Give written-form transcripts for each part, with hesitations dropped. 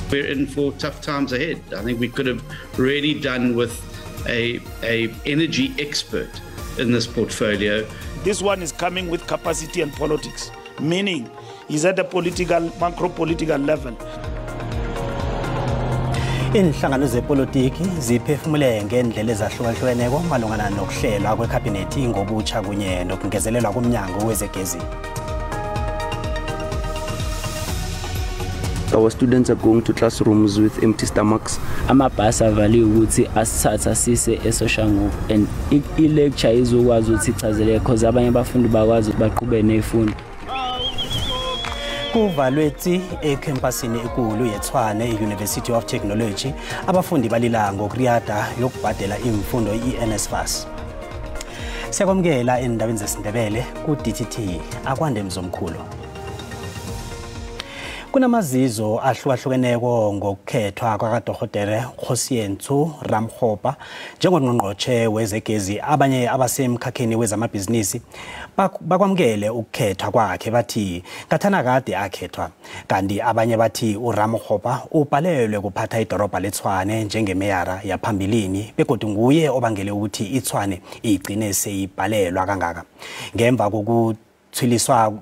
We're in for tough times ahead. I think we could have really done with a energy expert in this portfolio. This one is coming with capacity and politics, meaning he's at a macro-political level. Inhlangano zepolitiki ziphefumule ngendlela ezahlukahlukene malungana nokuhlelwa kwekhabhinethi ngobutsha kunye nokungezelelwa komnyango wezegezi. Our students are going to classrooms with empty stomachs. Amabhasi avaliwe ukuthi asithatha sise eSoshanguve and i-lecture izokwazi ukuthi ichazele because abanye abafundi bakwazi ukuthi baqhubeke nezifundo. Kuvalwethi ekhempasini enkulu yeTshwane University of Technology abafundi balila ngokuriyada yokubhadela imfundo i-NSFAS. Siyakwamukela endabeni zesiNdebele ku-DTT akwande mzomkhulu. Kunamazizo ahlukahlukeneko ngokukhethwa kwakaDokotela Khosiyenthu Ramkhopa njengongqongqotjhe wezegezi. Abanye abasemkhakheni wezamabhizinisi bakwamukele ukukhethwa kwakhe bathi ngathana kade akhethwa, kanti abanye bathi uRamkhopa ubhalelwe kuphatha idorobha leTshwane njengemeyara yaphambilini begodwa nguye obangele ukuthi iTshwane igcine seyibhalelwa kangaka. Ngemva kokuthuliswa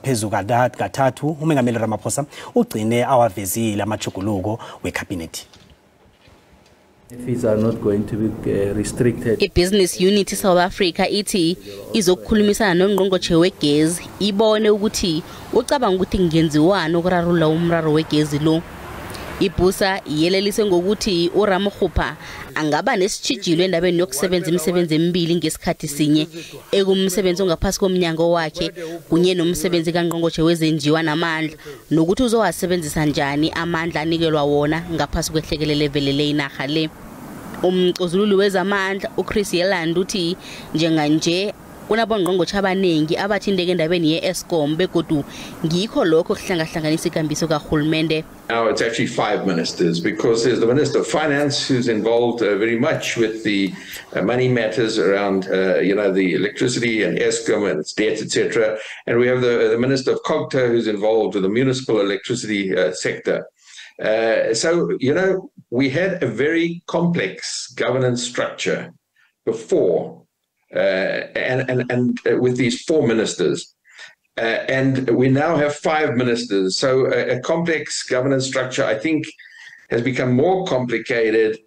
phezu kathathu uMengameli Ramaphosa ugcine awavezile amajuguluko wekhabhinethi. Fees are not going to be restricted. I-Business Unity South Africa ithi izokukhulumisana nongqongqotjhe wegezi ibone ukuthi ucabanga ukuthi kungenziwani ukurarulula umraro wegezi lo. Ibusa iyelelise ngokuthi uRamkhopa angaba nesitshijilo endabeni yokusebenza imisebenzi emibili ngesikhathi sinye ekumsebenzi ongaphasi komnyango wakhe kunye nomsebenzi kaNgqongqotjhe wezenjiwa namandla nokuthi uzowasebenzisa njani amandla anikelwa wona ngaphasi kwehlekelele velele inarha le. Umcozululi wezamandla uChris Yeland uthi njenganje kunabongqongqotjhe abanengi abathindeke endabeni ye-Eskom begodu ngikho lokho kuhlangahlanganisa ikambiso kahulumende. Now it's actually 5 ministers because there's the Minister of Finance who's involved very much with the money matters around the electricity and Eskom and its debt, etc. And we have the Minister of Cogta who's involved with the municipal electricity sector. So we had a very complex governance structure before. And with these 4 ministers, and we now have 5 ministers. So a complex governance structure, I think, has become more complicated,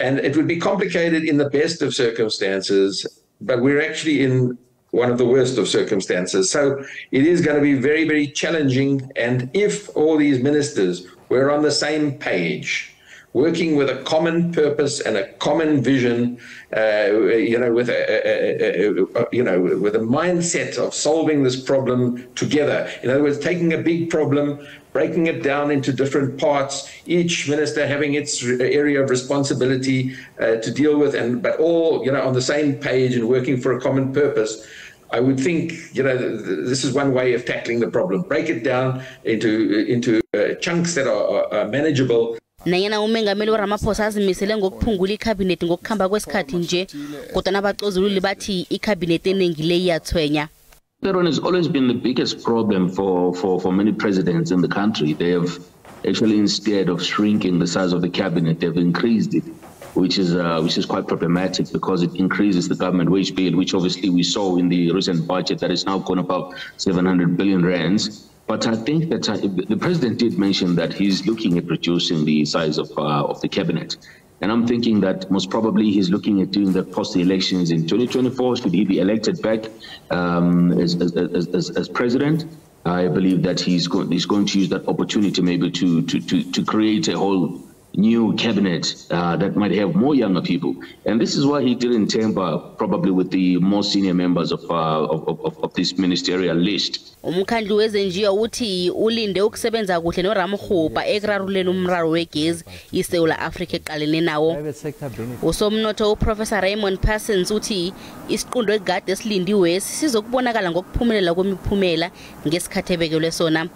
and it would be complicated in the best of circumstances, but we're actually in one of the worst of circumstances. So it is going to be very, very challenging. And if all these ministers were on the same page, working with a common purpose and a common vision, with a mindset of solving this problem together. In other words, taking a big problem, breaking it down into different parts, each minister having its area of responsibility to deal with, but all on the same page and working for a common purpose. I would think this is one way of tackling the problem. Break it down into chunks that are manageable. Nanyana uMengameli Ramaphosa azimisele ngokuphungula ikhabhinethi ngokukhamba kwesikhathi nje kodwa nabacozululi bathi ikhabhinethi eningi le iyathwenya. Iran has always been the biggest problem for many presidents in the country. They have actually, instead of shrinking the size of the cabinet, they've increased it, which is quite problematic because it increases the government wage bill, which obviously we saw in the recent budget that is now gone about 700 billion rands. But I think that the president did mention that he's looking at reducing the size of the cabinet. And I'm thinking that most probably he's looking at doing that post the elections in 2024. Should he be elected back as president? I believe that he's going to use that opportunity maybe to create a whole new cabinet that might have more younger people. And this is why he didn't tamper probably with the more senior members of this ministerial list. Umkhandlu wezenjiwa uthi ulinde ukusebenza kuhle noRamkhopa ekuraruleni umraro wegezi iSouth Africa eqalene nawo. Usomnotho uProfessor Raymond Parsons uthi isiqundo egade silindiwe sizokubonakala ngokuphumelela kwemiphumela ngesikhathi ebekelwe sona.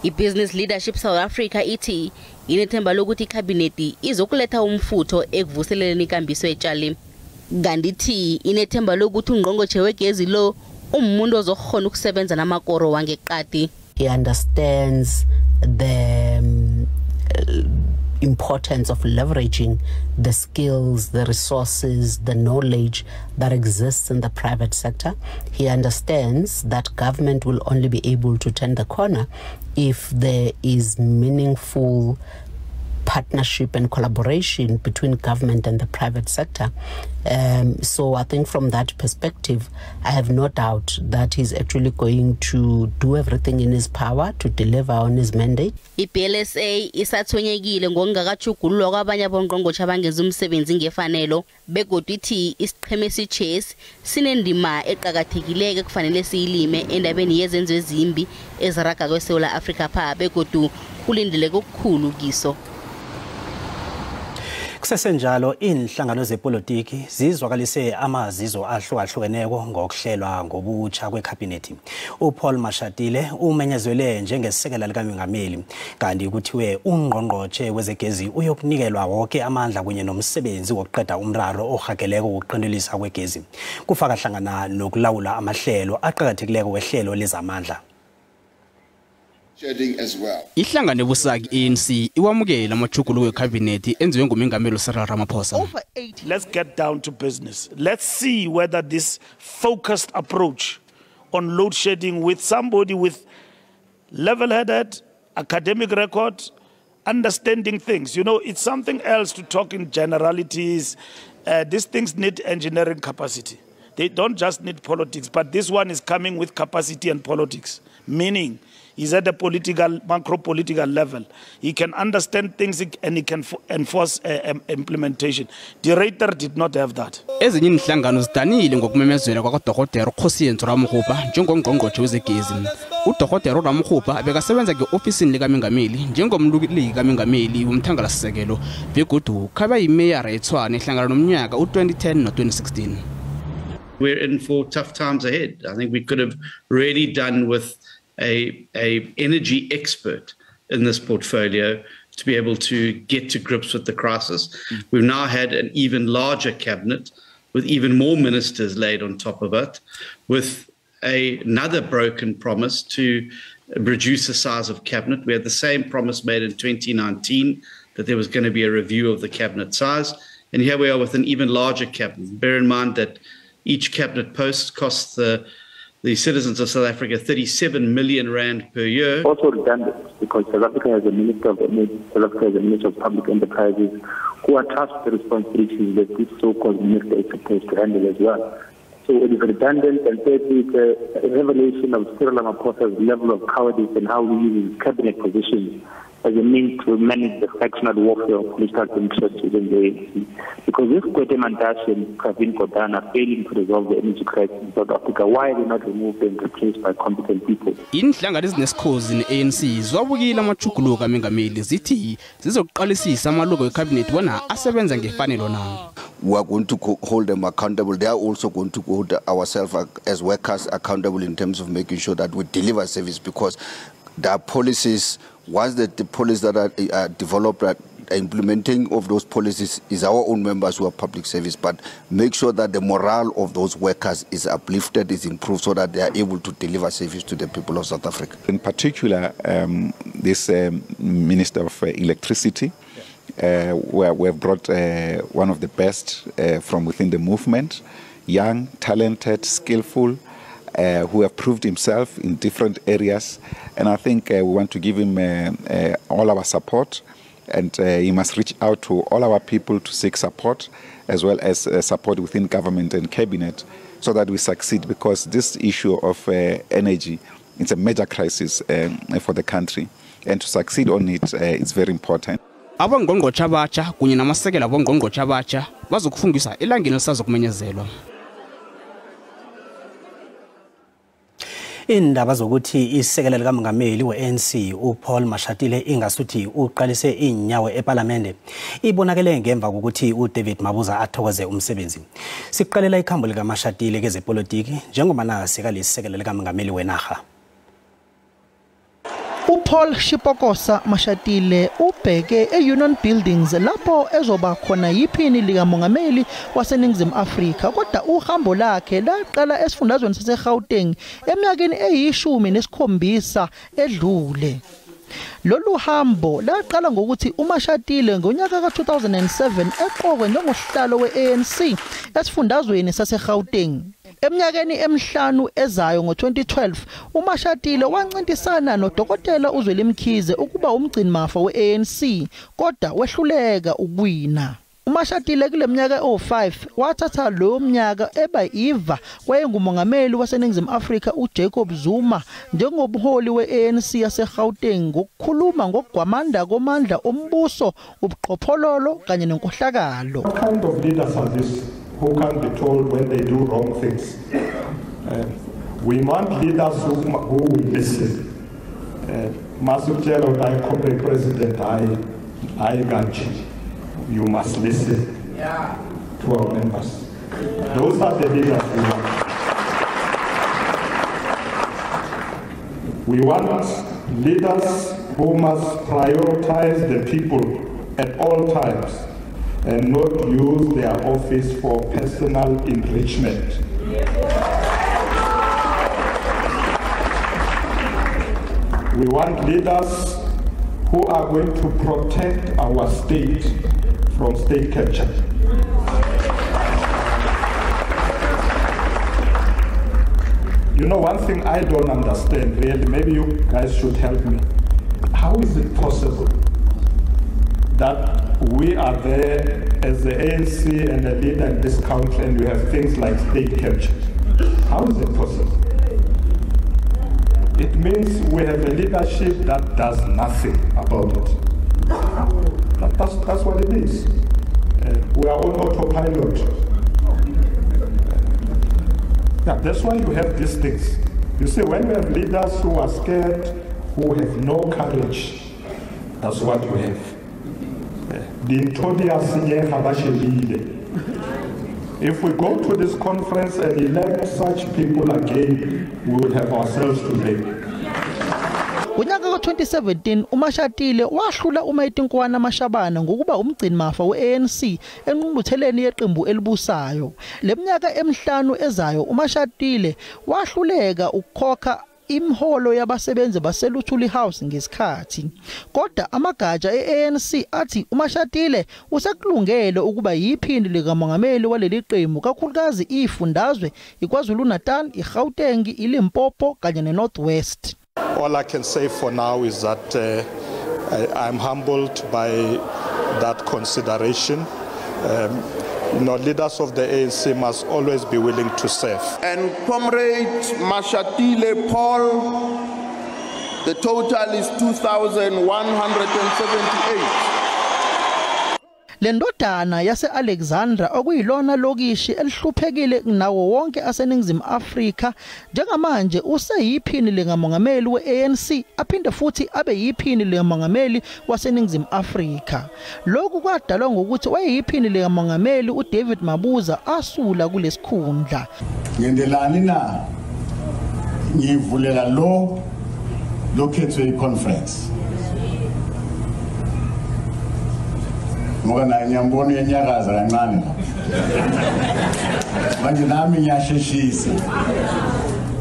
I-Business Leadership South Africa ithi inethemba lokuthi ikhabhinethi izokuletha umfutho ekuvuseleleni ikambiso etshali. Kanti ithi inethemba lokuthi ungqongqotjhe wegezi lo umuntu ozokhona ukusebenza namakoro wangeqadi. He understands the importance of leveraging the skills, the resources, the knowledge that exists in the private sector. He understands that government will only be able to turn the corner if there is meaningful partnership and collaboration between government and the private sector. So I think from that perspective, I have no doubt that he's actually going to do everything in his power to deliver on his mandate. I-PLSA isathonyekile ngokungakajugululwa kwabanye abongqongqoshe abangenza umsebenzi ngefanelo begodwa ithi isiqhema esijesi sinendima eqhakathekileke kufanele siyilime endabeni yezenzo ezimbi eziraga kweSouth Africa pha begodwa kulindeleke okukhulu kiso. Kusesenjalo inhlangano zepolitiki zizwakalise amazizo ahlukahlukeneko ngokuhlelwa ngobutsha kwekhabhinethi. uPaul Mashatile umenyezele njengesekela likamongameli kanti kuthiwe ungqongqotshe wezegezi uyokunikelwa wonke amandla kunye nomsebenzi wokuqeda umraro ohageleko wokuqindelisa kwegezi kufaka hlangana nokulawula amahlelo aqhakathekileko wehlelo lezamandla. Ihlangano ebusaki ANC iwamukela amajuguluko wecabinet enziwe ngumengameli Cyril Ramaphosa. Let's get down to business. Let's see whether this focused approach on load shedding with somebody with level-headed academic record, understanding things. You know, it's something else to talk in generalities. These things need engineering capacity. They don't just need politics, but this one is coming with capacity and politics, meaning he's at a political, macro-political level. He can understand things and he can enforce implementation. The Director did not have that. Ezinye inhlangano zidanile ngokumemezela kwaDr. Khosiyenzo Ramokgopa njengongqongqotshe wezegezi. uDr. Ramokgopa bekasebenza ngeofisini likamongameli njengomluleki kamongameli womthangalasisekelo begodu khaba yimayor eTshwane ehlangana nomnyaka u2010 no2016. We're in for tough times ahead. I think we could have really done with a energy expert in this portfolio to be able to get to grips with the crisis. We've now had an even larger cabinet with even more ministers laid on top of it, with another broken promise to reduce the size of cabinet. We had the same promise made in 2019 that there was going to be a review of the cabinet size. And here we are with an even larger cabinet. Bear in mind that each cabinet post costs the citizens of South Africa 37 million rand per year. Also redundant because South Africa has a Minister of Energy, South Africa has a Minister of Public Enterprises who are tasked with the responsibilities that this so-called minister is supposed to handle as well. So it is redundant, and thirdly, it's a revelation of Cyril Ramaphosa's level of cowardice and how he uses cabinet positions as a means to manage the factional warfare of political interests within the ANC. Because if Kwete Mantashe and Pravin Gordhan are failing to resolve the energy crisis in South Africa, why are they not removed and replaced by competent people? Inhlangano ezinesikhozi ne-ANC zwabukile amajuguluko kamongameli zithi zizoqalisisa amalungu ecabinet bona asebenza ngefanelo nawo. We are going to hold them accountable. They are also going to hold ourselves as workers accountable in terms of making sure that we deliver service, because there are policies. Once the policies that are developed, implementing of those policies is our own members who are public service, but make sure that the morale of those workers is uplifted, is improved, so that they are able to deliver service to the people of South Africa. In particular, this Minister of Electricity, where we have brought one of the best from within the movement, young, talented, skillful, who have proved himself in different areas, and I think we want to give him all our support, and he must reach out to all our people to seek support, as well as support within government and cabinet, so that we succeed, because this issue of energy is a major crisis for the country, and to succeed on it is very important. Abongqongqotshe abatsha kunye namasekela abongqongqotshe abatsha bazokufungisa elangeni lisazokumenyezelwa. Iindaba zokuthi isekela likamongameli we-ANC uPaul Mashatile ingasuthi uqalise inyawo eParliament ibonakele ngemva kokuthi uDavid Mabuza athokoze umsebenzi. Siqalela ikhambo lika Mashatile kezepolitiki njengoba nasi kalisekela likamongameli wenaga. uPaul Shipokosa Mashatile ubheke eUnion Buildings lapho ezoba khona yiphini likamongameli waseNingizimu Afrika, kodwa uhambo lakhe laqala esifundazweni saseGauteng eminyakeni eyi17 edlule. Lolu hambo laqala ngokuthi uMashatile ngonyaka ka2007 eqokwe njengosihlalo weANC esifundazweni saseGauteng. Eminyakeni emihlanu ezayo ngo2012 uMashatile wancintisana noDokotela uZwelimkhize ukuba umgcinimafa weANC kodwa wehluleka ukuwina. uMashatile kule minyaka o5 wathatha lo mnyaka eba iva kwayengumongameli waseNingizimu Afrika uJacob Zuma njengobuholi weANC yaseGauteng ngokukhuluma ngokugwamanda komandla ombuso ubuqophololo kanye nenkohlakalo. What kind of leaders are these who can't be told when they do wrong things? We want leaders who will listen. Masutelo dai kope president I ganchi. You must listen to our members. Those are the leaders we want. We want leaders who must prioritize the people at all times and not use their office for personal enrichment. We want leaders who are going to protect our state from state capture. You know, one thing I don't understand really, maybe you guys should help me. How is it possible that we are there as the ANC and a leader in this country and you have things like state capture? How is it possible? It means we have a leadership that does nothing about it. That's what it is. We are on autopilot. That's why you have these things. You see, when we have leaders who are scared, who have no courage, that's what we have. If we go to this conference and elect such people again, we will have ourselves to blame. Ngonyaka ka2017 uMashatile wahlula uMayitinkoana Mashabana ngokuba umgcinimafa weANC enqungqutheleni yeqembu elibusayo. Leminyaka emihlanu ezayo uMashatile wahluleka ukukhokha imholo yabasebenzi baseLuthuli House ngesikhathi. Kodwa amagatsha eANC athi uMashatile usekulungele ukuba yiphindi likamongameli waleli qembu kakhulukazi ifundazwe iKwaZulu Natal, iGauteng, iLimpopo kanye neNorth West. All I can say for now is that I'm humbled by that consideration. You know, leaders of the ANC must always be willing to serve. And Comrade Mashatile Paul, the total is 2,178. Lendodana yase Alexandra okuyilona lokishi elihluphekile nawo wonke aseNingizimu Afrika njengamanje useyiphini likamongameli weANC aphinde futhi abe yiphini likamongameli waseNingizimu Afrika. Lokhu kwadalwa ngokuthi wayeyiphini likamongameli uDavid Mabuza asula kulesikhundla. Ngendelani na ngivulela lo khethwe iconference. Ngoba na nyambono yenyakaza kancane manje nami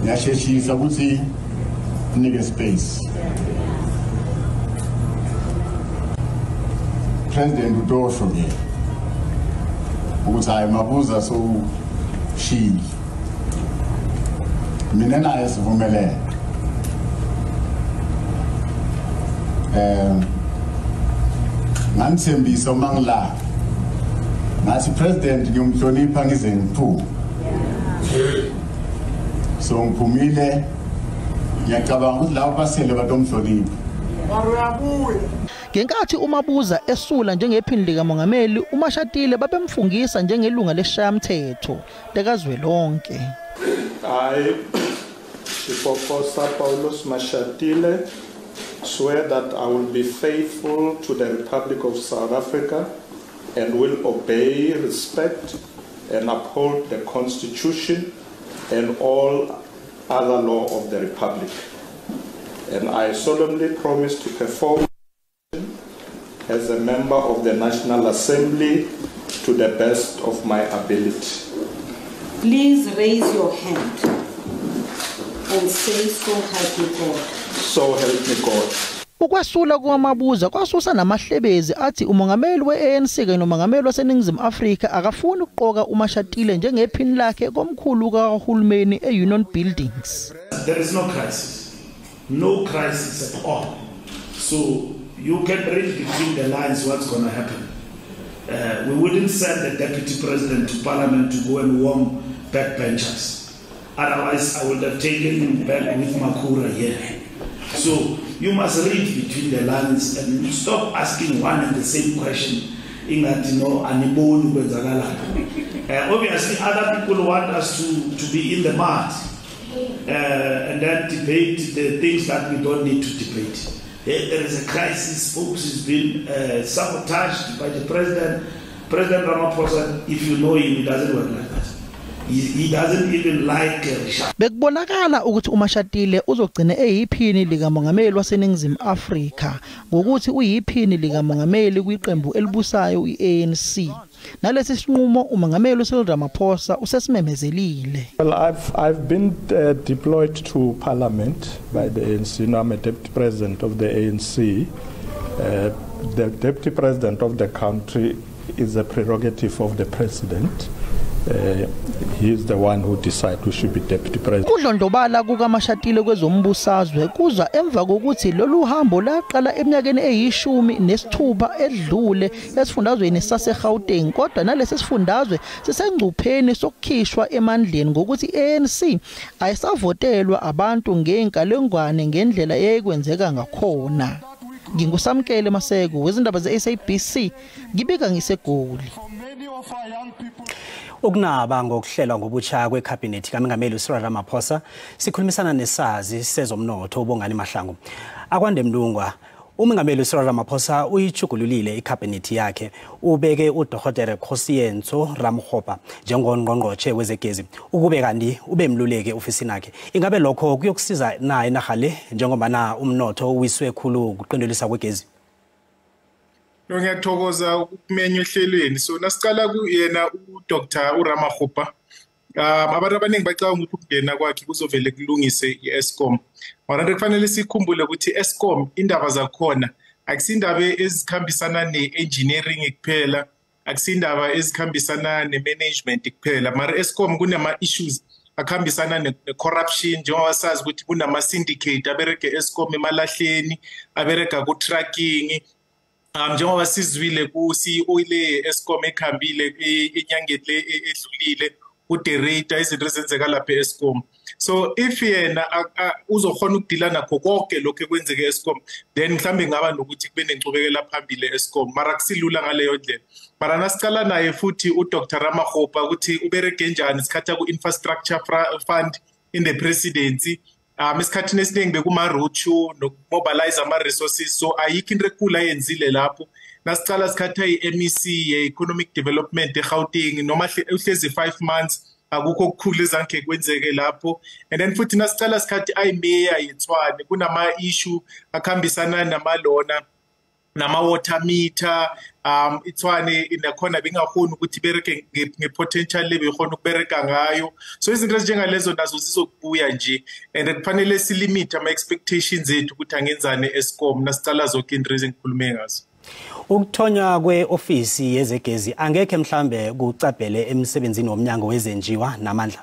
ngiyasheshisa ukuthi nike space. President udosho ke ukuthi hayi Mabuza so shili mina naye sivumelene Nanthembisa mangila ngathi president ngiyomhlonipha ngize ngiphume so ngiphumile ngiyacabanga ukuthi labo basele batomhlonipha ngenkathi uMabuza esula njengephini likamongameli uMashatile babemfungisa njengelunga leshayamthetho lekazwelonke. Sipokosa Paulus Mashatile swear that I will be faithful to the Republic of South Africa and will obey, respect, and uphold the Constitution and all other law of the Republic. And I solemnly promise to perform as a member of the National Assembly to the best of my ability. Please raise your hand and say, so help me God. So help me God. Ukwesula kwamabuza kwasusa namahlebezi athi umongameli we-ANC kanye nomongameli waseNingizimu Afrika akafuni ukuqoka uMashatile njengephini lakhe komkhulu kahulumeni e-Union Buildings. There is no crisis. No crisis at all. So you can read between the lines what's going to happen. We wouldn't send the deputy president to parliament to go and warm backbenchers. Otherwise, I would have taken him back with Makura here. So you must read between the lines and stop asking one and the same question. Obviously, other people want us to be in the mud and then debate the things that we don't need to debate. There is a crisis, folks, has been sabotaged by the president. President Ramaphosa, if you know him, he doesn't work like that. He doesn't even like Richard. Bekubonakala ukuthi uMashatile uzogcina eyiphini likamongameli waseNingizimu Afrika ngokuthi uyiphini likamongameli kwiqembu elibusayo iANC. Nalesi sinqumo umongameli uCyril Ramaphosa usesimemezilile. Well, I've been deployed to parliament by the ANC. You know, I'm a deputy president of the ANC. The deputy president of the country is a prerogative of the president. He is the one who decides who should be deputy president. Kudlondlobala kukaMashatile kwezombusazwe kuza emva kokuthi lolu hambo laqala eminyakeni eyi-16 edlule esifundazweni saseGauteng, kodwa nalesi sifundazwe sisengcupheni sokukhishwa emandleni ngokuthi ANC ayisavotelwa abantu ngenkalengwane ngendlela eyayikwenzeka ngakhona. Ngingusamkele Maseko wezindaba ze-SABC ngibika ngiseGoli. Ukunaba ngokuhlelwa ngobutsha kwekhabhinethi kaMengameli uCyril Ramaphosa sikhulumisana nesazi sezomnotho uBongani Mahlangu. Akwande Mlungwa, uMengameli uCyril Ramaphosa uyichugululile ikhabhinethi yakhe ubeke uDr Khosiyentsho Ramokgopa njengongqongqotshe wezegezi ukube kanti ubemluleke ofisini yakhe. Ingabe lokho kuyokusiza na enahale njengoba na umnotho uwiswe khulu kuqindelisa kwegezi? Ngiyathokoza ukumenywa ehlelweni. So nasicala kuyena uDr Ramokgopa. Abantu abaningi bacabanga ukuthi ukungena kwakhe kuzovele kulungise iEskom. Mara kufanele sikhumbule ukuthi iEskom indaba zakhona akusindaba ezikhambisana ne-engineering kuphela, akusindaba ezikhambisana ne-management kuphela. Mara iEskom kunama issues akhambisana ne-corruption njengoba sazi ukuthi kunama syndicate abereke iEskom emalahleni, abereka ku-tracking. Njengoba sizwile ku-CEO le Eskom ekhambile enyangeni edlulile uDerrida izinto ezenzeka lapha eEskom. So if yena uzokhona ukudila nakho konke lokho ekwenzeke eEskom, then mhlambe ngaba nokuthi kube nencubekela phambili eEskom, mara kusilula ngaleyo ndlela. Mara nasicala naye futhi uDr Ramokgopa ukuthi ubereke njani isikhatha ku-infrastructure fund in the presidency. Esikhathini esiningi bekuma-roadshow nokumobilize ama-resources, so ayikho into ekhulu ayenzile lapho. Nasicala sikhatha i-MEC ye-economic development eGauteng noma uhlezi 5 months akukho okukhulu ezange kwenzeke lapho. And then futhi nasicala sikhathi ayimeya yeTshwane kunama-issue akhambisana namalona nama-water meter, iTshwane inakhona bengakhona ukuthi bereke nge-potential le bekhona ukubereka ngayo. So izinto ezinjengalezo nazo zizokubuya nje, and kufanele silimit ama-expectations ethu ukuthi angenzane eEskom nasicala zonke into ezingikhulume ngazo. Ukuthonywa kwe-ofisi yezegezi angekhe mhlambe kucabhele emsebenzini womnyango wezenjiwa namandla?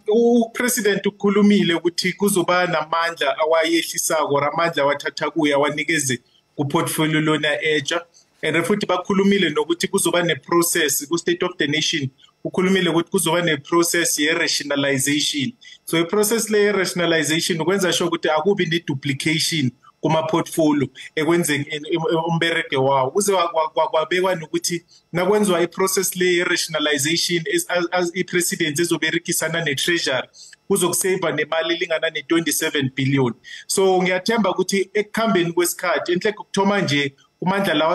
Upresident ukhulumile ukuthi kuzoba namandla awayehlisako, amandla awathatha kuya wanikeze ku-portfolio lona etsha. And futhi bakhulumile nokuthi kuzoba ne-process ku-State of the Nation, ukhulumile ukuthi kuzoba ne-process ye-rationalization. So i-process le ye-rationalization ukwenza sure ukuthi akubi ne-duplication kuma-portfolio ekwenzeni umbereke wawo. Kuze kwabekwa nokuthi nakwenziwa i-process le ye-rationalization as i-president ezoberekisana ne-treasury kuzokuseva nemali elingana ne-27 billion. So ngiyathemba ukuthi ekukhambeni kwesikhathi enhle ukuthoma nje kumandla lawa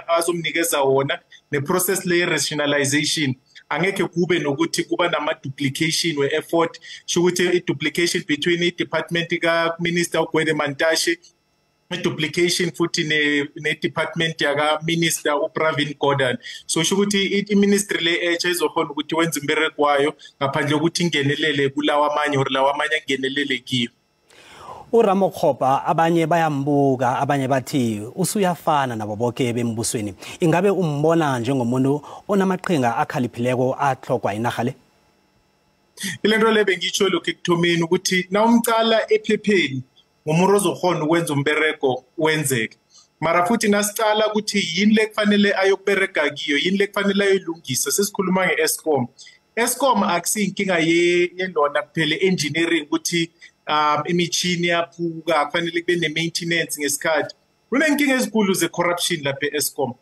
azomnikeza wona ne-process le ye-rationalization angeke kube nokuthi kuba nama-duplication we-effort. Shukuthi i-duplication between i-department ka-Minister uGwede Mantashe, i-duplication futhi ne-department yaka-Minister uPravin Gordhan. So shukuthi i-ministry le etsha izokhona ukuthi wenze umbereko wayo ngaphandle kokuthi ingenelele kulawa amanye or lawa amanye angenelele kiyo. uRamokgopa abanye bayambuka abanye bathi usuyafana nabo bonke bembusweni ingabe umbona njengomuntu onamaqhinga akhaliphileko ahlogwa inarha le ilento le bengitsho lokho ekuthomeni ukuthi nawumcala ephepheni ngomuntu ozokhona ukwenza umberego wenzeke mara futhi nasicala ukuthi yini le kufanele ayokuberega kiyo yini le kufanele ayolungisa sesikhuluma ngeEskom Eskom akusinkinga yelona kuphela engineering ukuthi imichini yaphuka kufanele kube ne-maintenance ngesikhathi kunenkinga ezinkulu ze-corruption lapha e-Eskom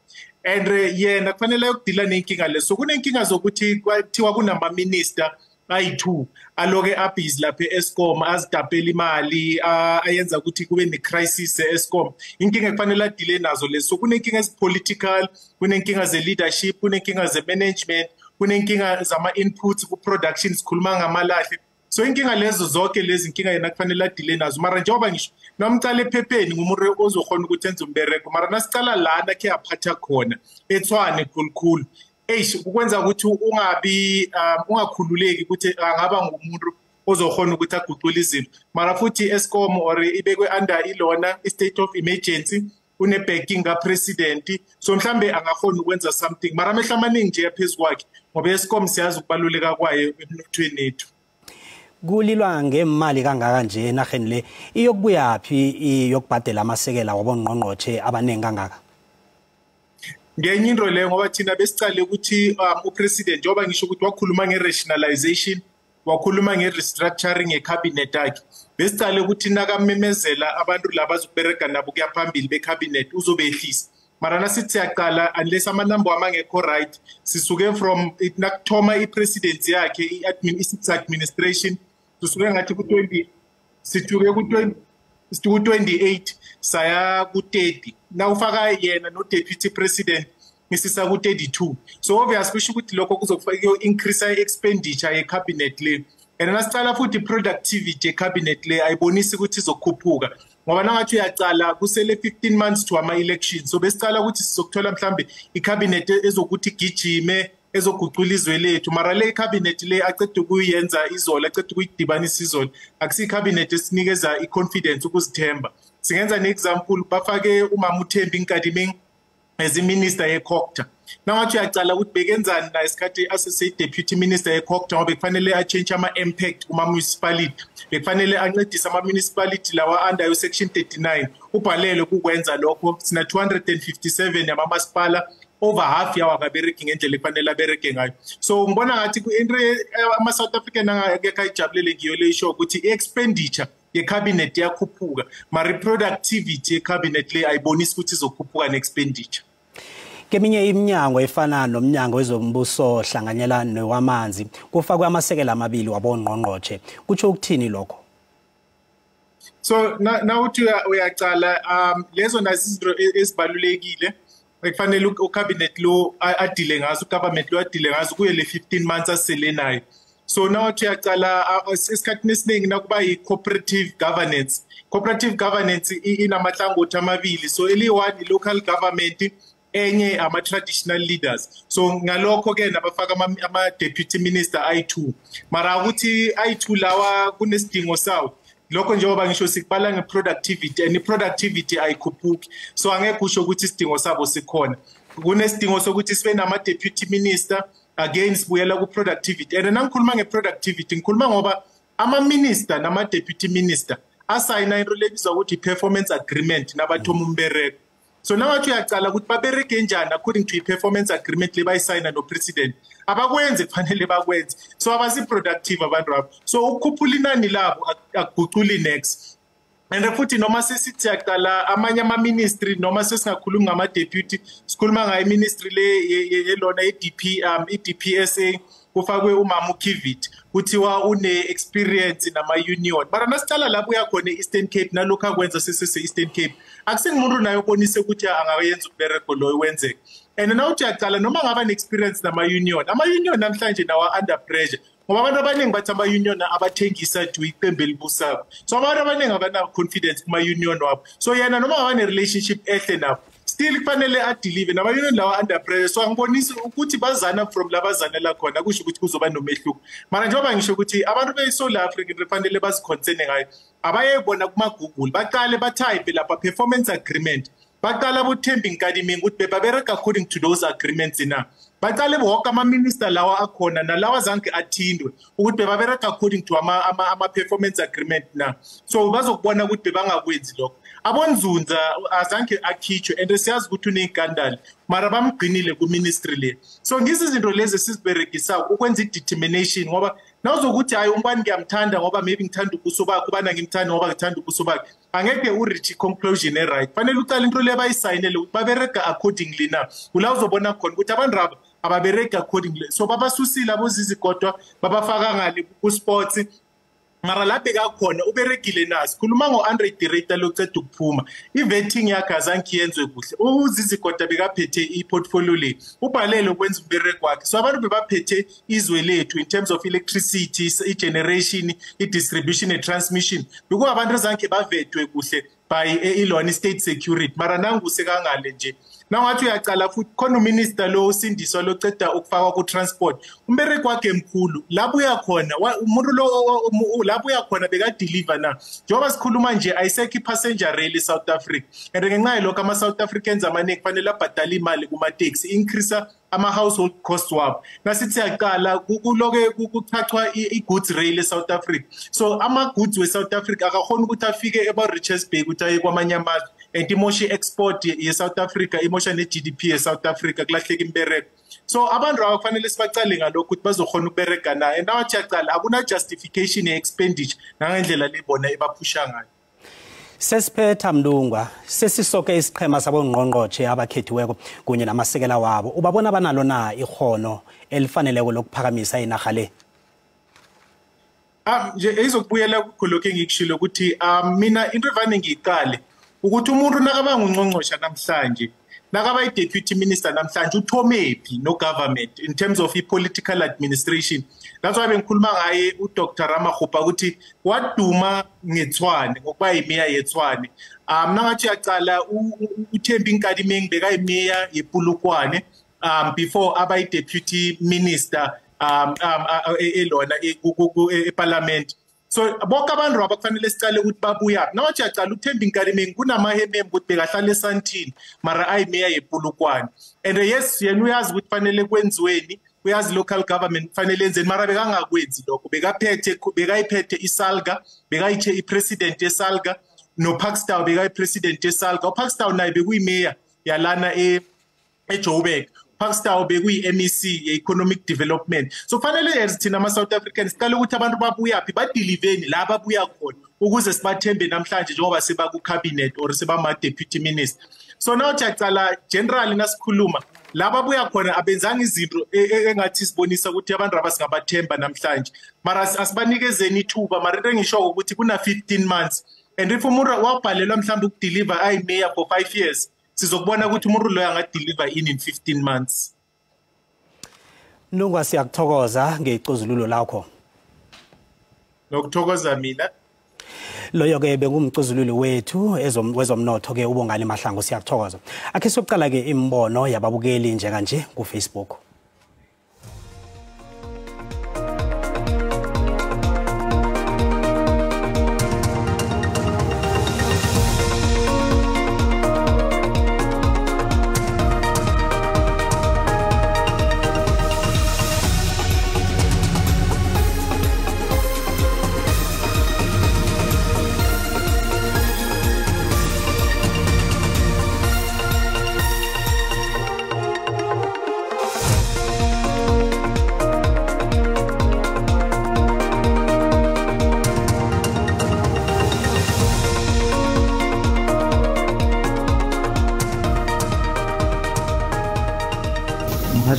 and yena kufanele ayokudila nenkinga leso kunenkinga zokuthi kwathiwa kunama-minister ayi-2 aloke abhizi lapha e-Eskom azidapela imali ayenza ukuthi kube ne-crisis e-Eskom inkinga ekufanele adile nazo leso kunenkinga ezi-political kunenkinga ze-leadership kunenkinga ze-management kunenkinga zama-inputs ku-production sikhuluma ngamalahle so inkinga lezo zonke lezi inkinga yena kufanele adile nazo mara njengoba ngisho nomcala ephepheni ngumuntu ozokhona ukuthi enze umbereko mara nasicala lana khe aphatha khona eTshwane khulukhulu ukwenza ukuthi ungakhululeki ukuthi angaba ngumuntu ozokhona ukuthi aguqule izinto mara futhi Eskom or ibekwe under ilona state of emergency une-backing ka-president so mhlambe angakhona ukwenza something mara amehla amaningi nje yaphezu kwakhe ngoba Eskom siyazi ukubaluleka kwayo emnothweni ethu kulilwa ngemali kangaka nje enarheni le iyokubuyaphi iyokubhadela amasekela wabongqongqothe abaningi kangaka ngenye into leyo ngoba thina besicale ukuthi upresident njengoba ngisho ukuthi wakhuluma nge-rationalization wakhuluma nge-restructuring ngecabinet yakhe besicale ukuthi nakamemezela abantu laba azokubereka nabo kuya phambili becabinet uzobehlisa mara nasithi siyaqala unless amanambo amangekho right sisuke from nakuthoma ipresidency yakhe i-six administration sisuke ngathi ku-20 situke ku-28 saya ku-30 nawufaka yena no-deputy president ngisisa ku-32 so obviously kusho ukuthi lokho kuzokufaka increase expenditure yecabinet le and nasicala futhi productivity yecabinet le ayibonisi ukuthi izokhuphuka ngoba nangathi uyacala kusele 15 months to ama-elections so besicala ukuthi sizokuthola mhlambe icabinet ezokuthi gijime ezogucula izwe lethu mara le cabinet le acede ukuyenza izolo acede ukuyidibanisa izolo akusiyi-cabinet esinikeza i-confidence ukuzithemba singenza ne-example bafake umama uThembi Nkadimeng as i-minister ye-Cocta nangathi uyacala ukuthi bekenzani na isikhathi asese-deputy minister ye-Cocta ngoba bekufanele a-change ama-impact kuma-municipality bekufanele ancedise ama-municipality lawa under section 39 ubhalele kukwenza lokho sina 257 yamamasipala over half yawo akabereki ngendlela efanele abereke ngayo so ngibona ngathi ama-South African angeke ayijabulele ngiyo le isho ukuthi i-expenditure yecabinet yakhuphuka mara i-productivity yecabinet le ayibonisi ukuthi izokhuphuka ne-expenditure keminye iminyango efana nomnyango wezombuso hlanganyela newamanzi kufakwe amasekela amabili wabongqongqothe kutsho ukuthini lokho so nawuthi uyacala lezo nazizinto ezibalulekile ekufanele ucabinet lo adile ngazo ugovernment lo adile ngazo kuye le 15 months asele nayo so nawuthi uyacala esikhathini esiningi nakuba yi-cooperative governance inamahlangothi amabili so eliyi-one i-local government enye ama-traditional leaders so ngalokho-ke nabafaka ama-deputy minister ayi-2 mara ukuthi ayi-2 lawa kunesidingo sawo lokho njengoba ngisho sikubala nge-productivity and i-productivity ayikhuphuki so angeke kusho ukuthi isidingo sabo sikhona kunesidingo sokuthi sibe nama-deputy minister again sibuyela ku-productivity and nangikhuluma nge-productivity ngikhuluma ngoba ama-minister nama-deputy minister asayina into lebizwa ukuthi i-performance agreement nabathoma umbereko so nawathi uyacala ukuthi babereke njani according to i-performance agreement le bayisayina no-president abakwenze kufanele bakwenze so abasi-productive abantu abo so ukukhuphula inani labo akuguculi next and futhi noma sesithi yaqala amanye ama-ministry noma sesingakhulumi ngama-deputy sikhuluma ngayo i-ministry le yelona i-DPSA kufakwe umama uKivit kuthiwa une-experience nama-union mara nasicala lapho uyakhona e-Eastern Cape nalokhu akwenza sesese-Eastern Cape akusingumuntu naye obonise ukuthi angayenza umbereko loyo wenzeke and nawuthi uyacala noma ngaba ne-experience nama-union ama-union namhlanje nawa under pressure ngoba abantu abaningi bathi ama-union abathengisa to iqembu elibusako so abantu abaningi abana-confidence kuma-union wabo so yena noma ngaba ne-relationship ehle nabo still kufanele adeliver nabayini lawa under pressure. So angibonisi ukuthi bazana from labazanela khona kusho ukuthi kuzoba nomehluko. Mara njengoba ngisho ukuthi abantu beSouth Africa kufanele baziconcerne ngayo. Abayebona kuma Google baqale batype lapha performance agreement. Baqala bothembi nkadimini ukuthi bebabereka according to those agreements na. Baqale bonke ama minister lawa akhona nalawa zanke athindwe ukuthi bebabereka according to ama performance agreement na. So bazokubona ukuthi bebangakwenzi lokho. Abonzunza azanke akhitshwe and siyazi ukuthi unenkandali mara bamgcinile ku ministry le. So ngisi izinto lezi siziberekisa ukwenza determination ngoba nawuzokuthi hayi umbani ngiyamthanda ngoba maybe ngithanda ubuso bakhe bana ngimthanda ngoba ngithanda ubuso bakhe angeke ureach conclusion right. Fanele uqale into le bayisayinele ukuthi babereka accordingly na. Ula uzobona khona ukuthi abantu raba ababereka accordingly. So babasusile abozizigodwa babafaka ngale ku sports mara laphe kakhona uberekile nasi khuluma ngo-Andre director loceda ukuphuma i-vetting yakhe azange yenzwe kuhle uzizigoda bekaphethe i-portfolio le ubhalele ukwenza ubereko wakhe so abantu bebaphethe izwe lethu in terms of electricity i-generation i-distribution and-transmission bekuba abantu azange bavetwe kuhle by ilona state security mara nanguse kangale nje nangathi uyacala futhi khona uminister lo usindiswa loceda ukufakwa ku-transport umbereko wakhe emkhulu lapho uyakhona umuntu lo lapho uyakhona bekadeliver na njengoba sikhuluma nje ayisekho i-passenger rail eSouth Africa and ngenxa yalokho ama-South Africans amaningi kufanele abhadale imali kuma-taxi increase ama-household cost wabo nasithi siyaqala kuloke kuchachwa i-goods rail eSouth Africa so ama-goods we-South Africa akakhona ukuthi afike eba-Richards Bay ukuthi aye kwamanye amazwe and imoshe export ye-South Africa imosha ne-GDP ye-South Africa kulahleka imbereko so abantu aba kufanele sibacale ngalokho ukuthi bazokhona ukubereka naye and nawathi yaqala akuna justification ye-expenditure nangendlela lebona ebaphusha ngayo. Sesiphetha Mlungwa sesisoke isiqhema sabongqongqotshe abakhethiweko kunye namasekela wabo ubabona banalo na ikhono elifaneleko lokuphakamisa inaga le. Nje ezokubuyela kulokho engikushilo ukuthi mina into evane ngiqale ukuthi umuntu nakabanga ungqongqosha namhlanje nakaba i-deputy minister namhlanje uthomephi no government in terms of i-political administration. That's why bengikhuluma ngaye uDr Ramaphosa ukuthi waduma ngeTshwane ngokuba yimeya yeTshwane. Nangathi yaqala uThembi Nkadimeng bekayimeya yePulukwane before aba i-deputy minister elona eParliament. So bonke abantu abakufanele sicale ukuthi babuya nawathi yaqala uThembi Nkadimeng kunamahembe ukuthi bekahlala eSandton mara ayimeya yePulukwane and yes yena uyazi ukuthi fanele kwenziweni uyazi local government fanele enzeni mara bekangakwenzi lokho bekayiphethe iSalga bekayithe ipresident yeSalga no Parkstown bekayipresident yeSalga uParkstown naye bekuyimeya yalana eJoburg Parkstown bekuyi-MEC ye-economic development so fanele thina ama-South Africans siqale ukuthi abantu babuyaphi badeliveni la babuya khona ukuze sibathembe namhlanje njengoba sebaku-cabinet or sebama-deputy minister so nawuthi yaqala generally nasikhuluma la babuya khona abenzanga izinto engathi sibonisa ukuthi abantu abasingabathemba namhlanje mara asibanikezeni ithuba mara into engishoko ukuthi kuna 15 months and if umuntu wabhalelwa mhlawumbe ukudeliver ayimeya for 5 years sizokubona ukuthi umuntu loyo angadeliver in 15 months. Mlungwa siyakuthokoza ngecozululo lakho. Nokuthokoza mina. Loyo ke bengumcozululo wethu wezomnotho ke uBongani Mahlangu siyakuthokoza. Akhe sokuqala ke imbono yababukeli njenganje ku Facebook.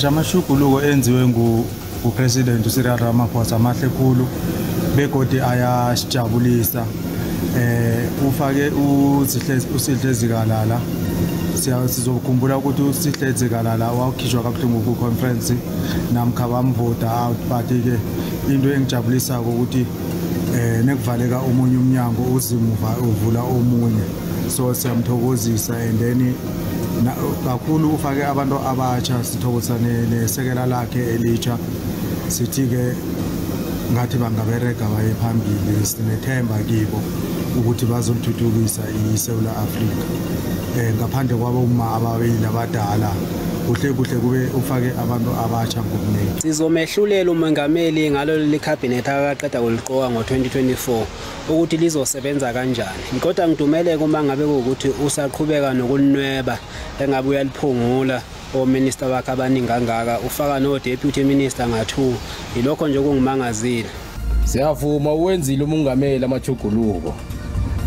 Amashuguluko enziwe ngupresident uCyril Ramaphosa amahle khulu begodi ayasijabulisa ufake uSihle Zikalala sizokukhumbula ukuthi uSihle Zikalala wakhishwa kabuhlungu ku conference namkha bamvoda out but ke into engijabulisa ukuthi nekuvaleka omunye umnyango uzimuva uvula omunye so siyamthokozisa and then kakhulu ufake abantu abatsha sithokozane nesekela lakhe elitsha sithi ke ngathi bangabereka baye phambili sinethemba kibo ukuthi bazolithuthukisa iSouth Africa ngaphandle kwabo uma ababili abadala kuhle kube ufake abantu abatsha ngokuningi. Sizomehlulela umongameli ngalo lecabinet akaqeda ukuliqoka ngo2024 ukuthi lizosebenza kanjani. Kodwa ngidumele kuma ngabe ukuthi usaqhubeka nokunweba engabe uyaliphungula ominister bakhe abaningi kangaka ufaka no deputy minister nga2 ilokho nje kungimangazile. Siyavuma uwenzile umongameli amajuguluko.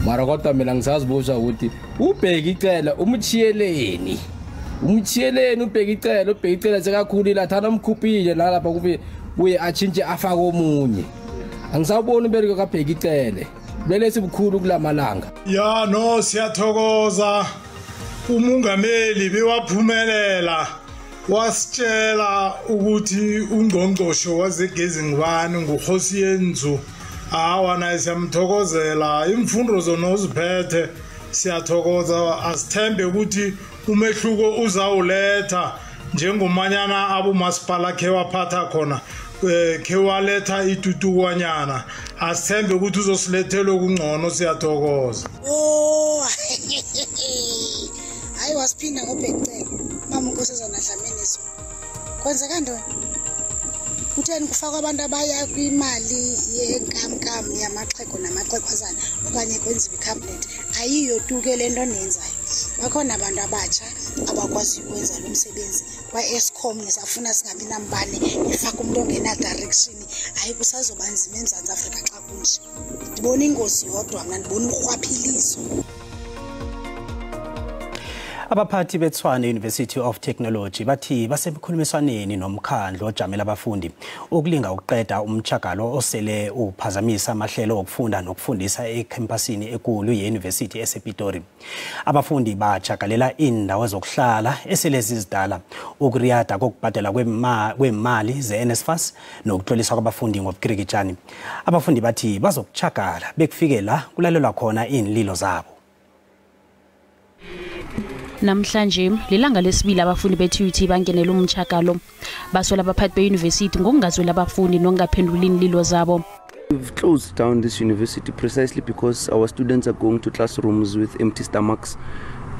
Mara kodwa mina ngisazibuza ukuthi ubheka icela umchiyeleni ubheka icela sekakhulu lathana umkhuphile la lapha kuye achinje afaka omunye. Angisawuboni bereke kabheka icele bele sibukhulu kulamalanga. Ya no siyathokoza umongameli bewaphumelela wasitshela ukuthi ungqongqosho wazegezi ngubani nguKhosiyendzu. Awana siyamthokozela imfundo zona uziphethe siyathokoza asithembe ukuthi umehluko uzawuletha njengomanyana abomasipala khe waphatha khona khe waletha itutukwanyana asithembe ukuthi uzosilethela okungcono siyathokoza. Hayi wasiphinda ngobhekcela mama unkosazana Dlaminiso kwenzeka ntoni utheni kufaka abantu abaya kwimali yenkamnkam yamaxhego namaxhegwazana okanye kwenziwe icabinet ayiyo tuke lento nenzayo bakhona abantu abatsha abakwazi ukwenza lo msebenzi kwaEskom nesafuna singabi nambane ifaka umuntu ongena direction hayi kusazoba nzima eMzantsi Afrika xa kunje ndibona ingozi yodwa mina ndibona urhwaphilizo. Abaphathi beTshwane University of Technology bathi basemkhulumiswaneni nomkhandlu ojamela abafundi ukulinga ukuqeda umchagalo osele uphazamisa amahlelo okufunda nokufundisa ecampusini ekulu yeUniversity esePitori. Abafundi bachagalela indawo zokuhlala eselezi zidala ukuriyada kokubhadela kwemali zeNSFAS nokutloliswa kwabafundi ngobukirikitshani. Abafundi bathi bazokuchagala bekufike la kulalelwa khona inlilo zabo. Namhlanje lilanga lesibili abafundi beTUT bangenela umchakalo basola abaphathi beuniversity ngokungazwela abafundi nokungaphendula inlilo zabo. We've closed down this university precisely because our students are going to classrooms with empty stomachs.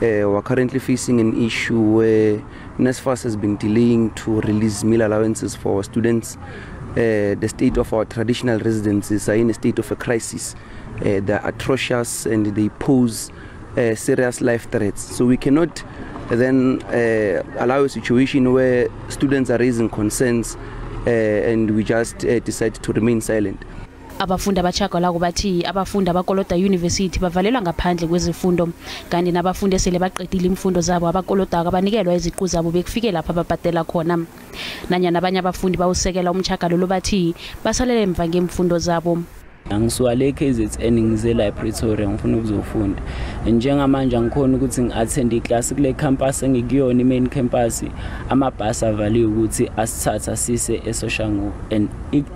We're currently facing an issue where NSFAS has been delaying to release meal allowances for our students. The state of our traditional residences are in a state of a crisis. They're atrocious and they pose serious life threats. So we cannot then allow a situation where students are raising concerns and we just decide to remain silent. Abafundi abachagala kubathi abafundi abakoloda university bavalelwa ngaphandle kwezifundo kanti nabafundi esele baqedile imfundo zabo abakoloda abanikelwa iziqu zabo bekufike lapha babhadela khona. Nanyana abanye abafundi bawusekela umchagalo lo bathi basalele emva ngemfundo zabo. Angisuka le KZN ngizela ePretoria ngifuna ukuzofunda. Njengamanje angikhona ukuthi ngiattend iclass kule campus engikuyona imain campus amabhasi avaliwe ukuthi asithatha sise eSoshanguve and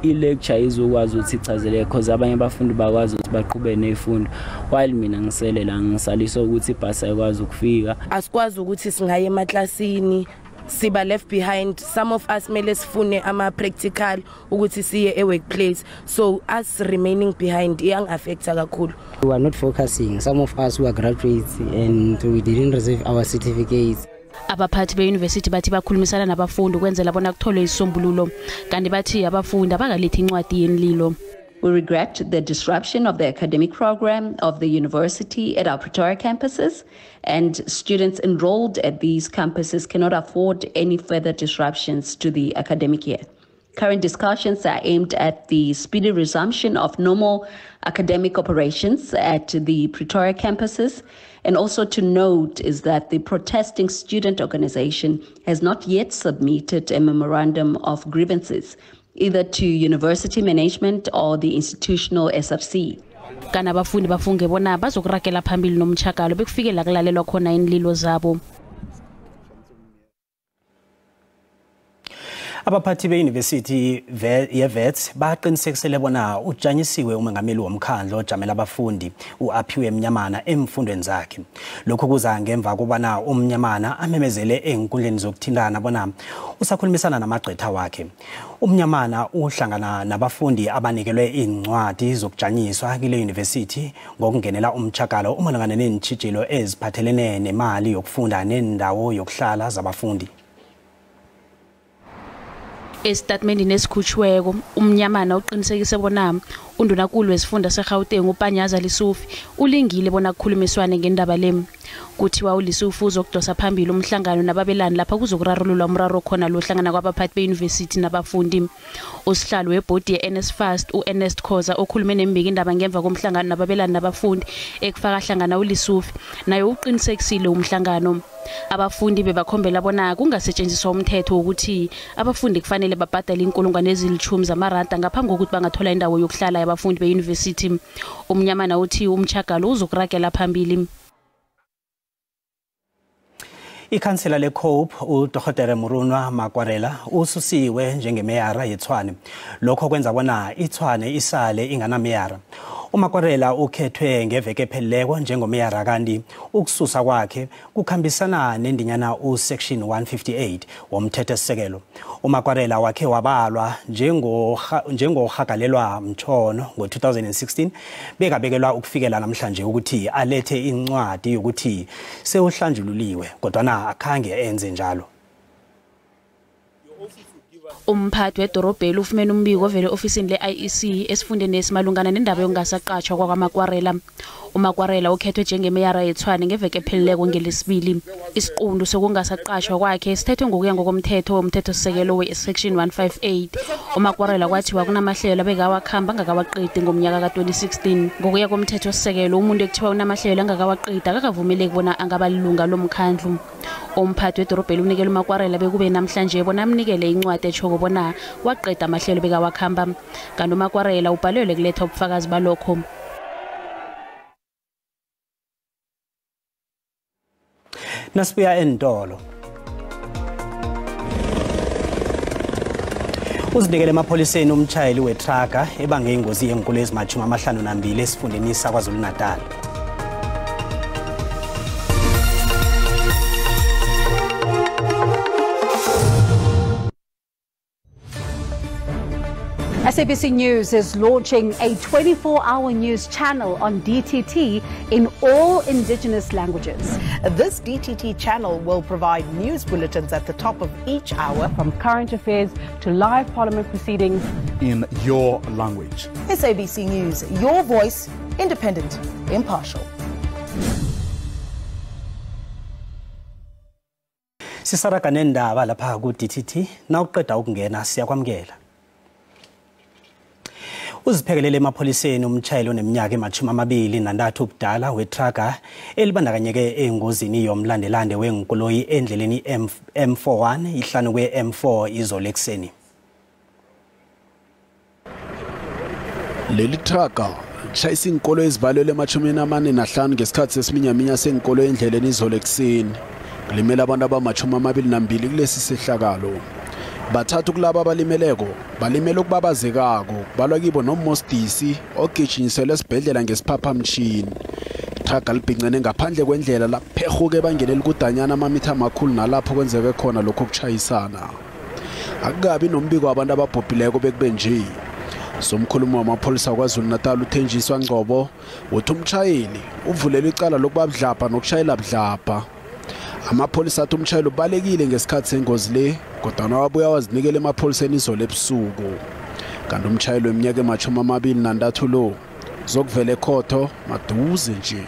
ilecture izokwazi ukuthi ichazele because abanye abafundi bakwazi ukuthi baqhubeke nezifundo while mina ngisele la ngisaliswa ukuthi ibhasi ayikwazi ukufika. Asikwazi ukuthi singaye emaklasini siba left behind. Some of us mele sifune ama practical ukuthi siye workplace, so us remaining behind iyang affecta kakhulu. We are not focusing. Some of us were graduates and we didn't receive our certificates. Abaphathi beuniversity bathi bakhulumisana nabafundi ukwenzela bona kutholwe isombululo kanti bathi abafundi abakalethi incwadi yenlilo. We regret the disruption of the academic program of the university at our Pretoria campuses, and students enrolled at these campuses cannot afford any further disruptions to the academic year. Current discussions are aimed at the speedy resumption of normal academic operations at the Pretoria campuses. And also to note is that the protesting student organization has not yet submitted a memorandum of grievances either to university management or the institutional SABC. Kana abafundi bafunge bona bazokurakela phambili nomchakalo bekufike la kulalelwa khona inlilo zabo. Abaphathi be-University ye-Wits baqinisekisele bona ujanyisiwe umengameli womkhandlo ojamela abafundi uAphiwe Mnyamana emfundweni zakhe. Lokhu kuza ngemva kobana uMnyamana amemezele enkundleni zokuthintana bona usakhulumisana namagqwetha wakhe. uMnyamana uhlangana nabafundi abanikelwe incwadi zokujanyiswa kule university ngokungenela umchakalo umalungana neentshijilo eziphathelene nemali yokufunda nendawo yokuhlala zabafundi. Estatementini esikhutshweko uMnyamana uqinisekise bona undunankulu wesifunda seGauteng uPanyaza Lisufi ulingile bona kukhulumiswane ngendaba le. Kuthiwa uLisufi uzokudosa phambili umhlangano nababelani lapha kuzokurarululwa umraro khona lo hlangana kwabaphathi beuniversity nabafundi. Usihlalo webhodi ye-NSFAST uErnest Khoza okhulume nembiki indaba ngemva komhlangano nababelani nabafundi ekufaka hlangana uLisufi naye uqinisekisile umhlangano. Abafundi bebakhombela bona kungasetshenziswa umthetho ukuthi abafundi kufanele babhadale inkulungwane ezilithumi zamaranda ngaphambi kokuthi bangathola indawo yokuhlala yabafundi beuniversity. uMnyamana uthi umchakalo uzokuragela phambili. Ikhansela leCope uDr Murunwa Makwarela ususiwe njengemeyara yeTshwane. Lokho kwenza bona iTshwane isale inganameyara. uMakwarela ukhethwe ngeveke epheleleko njengomeyara kanti ukususa kwakhe kukhambisana nendinyana usection 158 womthethosisekelo. uMakwarela wakhe wabalwa njengohagalelwa mthono ngo-2016 bekabekelwa ukufikela namhlanje ukuthi alethe incwadi yokuthi sewuhlanjululiwe kodwana akhange enze njalo. Umphathi wedorobheni ufumene umbiko ovele ofisini le-IEC esifundeni esimalungana nendaba yokungasaqatshwa kwakaMakwarela. uMakwarela ukhethwe njengemeyara yeTshwane ngeveke epheleleko ngelesibili. Isiqundu sokungasaqatshwa kwakhe sithethwe ngokuya ngokomthetho womthethosisekelo we-section 158. uMakwarela kwathiwa kunamahlelo abekawakhamba angakawaqedi ngomnyaka ka-2016. Ngokuya komthethosisekelo umuntu ekuthiwa unamahlelo angakawaqedi akakavumeleki bona angaba lilunga lomkhandlu. Umphathi wedorobheni unikele uMakwarela bekube namhlanje bona amnikele incwadi etshoko bona waqeda amahlelo bekawakhamba. Kanti uMakwarela ubhalelwe kuletha ubufakazi balokho. Nasibuya entolo. Uzinikele emapholiseni umtshayeli wetraka ebange ingozi yenkulu ezimachumi 52 esifundeni saKwaZulu-Natal. SABC News is launching a 24-hour news channel on DTT in all indigenous languages. This DTT channel will provide news bulletins at the top of each hour, from current affairs to live parliament proceedings in your language. SABC News, your voice, independent, impartial. Sisaraga nendaba lapha ku DTT nawuqeda ukungena siyakwamkela. Uziphekelele emapholiseni umtshayeli oneminyaka ema-23 ubudala wetraka elibandakanyeke engozini yomlandelande wenkoloyi endleleni M41 ihlanu kwe-M4 izolo ekuseni. Leli traka litshayisa inkolo ezibalelwe ema-45 ngesikhathi sesiminyaminya senkolo endleleni izolo ekuseni. Kulimele abantu abama-22 kulesi sehlakalo. Bathathu kulabo abalimeleko balimele ukubabazekako kubalwa kibo nomostisi ogijinyiselwe esibhedlela ngesiphaphamtshini. Itraga libhincene ngaphandle kwendlela laphehuke bangenela ukudanyana amamitha amakhulu nalapho kwenzeke khona lokho kuchayisana. Akukabi nombiko wabantu ababhubhileko bekube nje. Somkhulumi wamapholisa kwaZulu-Natal uThenjiswa Ngcobo uthi umtshayeli uvulelwe icala lokubabudlapha nokushayela budlapha. Amapholisa athi umtshayeli ubalekile ngesikhathi sengozi le kodwa wabuya wazinikela emapholiseni izolo ebusuku. Kanti umtshayeli weminyaka ema-23 lo zokuvela ekhotho maduze nje.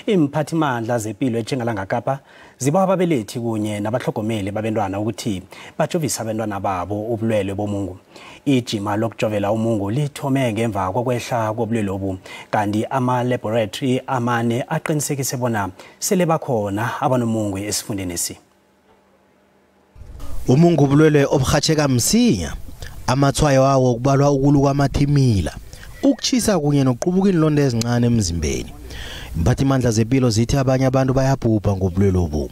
Imphathimandla zempilo eNtshonalanga Kapa zibawa ababelethi kunye nabahlogomeli babantwana ukuthi bajovise abantwana babo ubulwele bomungu. Ijima lokujovela umungu lithome ngemva kokwehla kobulwele obu kanti ama-laboratory amane aqinisekise bona sele bakhona abanomungu esifundeni esi. Umungu ubulwele obuhatsheka msinya, amathwayo wawo kubalwa ukuluka amathimila, ukuchisa kunye nokuqubuka inlonda ezincane emzimbeni. Imphathimandla zempilo zithi abanye abantu bayabhubha ngobulwele obu.